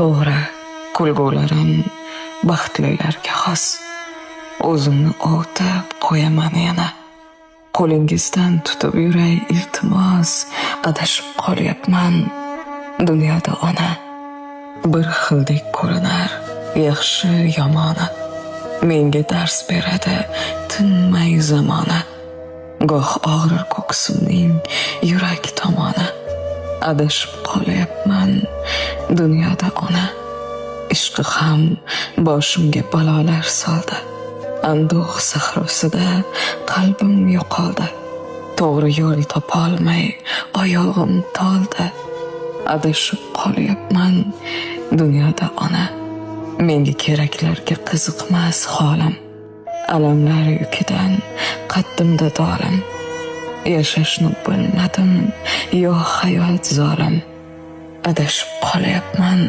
To'g'ri, kulgularim baxtlilarga xos. O'zimni ovutib qo'yaman yana. Qo'lingizdan tutib yuray iltimos, adashib qolyapman dunyoda ona. Bir xildek ko'rinar yaxshi yomoni, menga dars beradi tinmay zamona. Goh og'rir ko'ksimning yurak tomoni, adashib qolyapman dunyoda ona. Ishqi ham boshimga balolar soldi, anduh sahrosida qalbim yo'qoldi. To'g'ri yo'l topolmay oyog'im toldi, adashib qolyapman dunyoda ona. Menga keraklarga qiziqmas holim, alamlar yukidan qaddimda dolim. Yashashni bilmadim yo hayot zolim, adashib qolyapman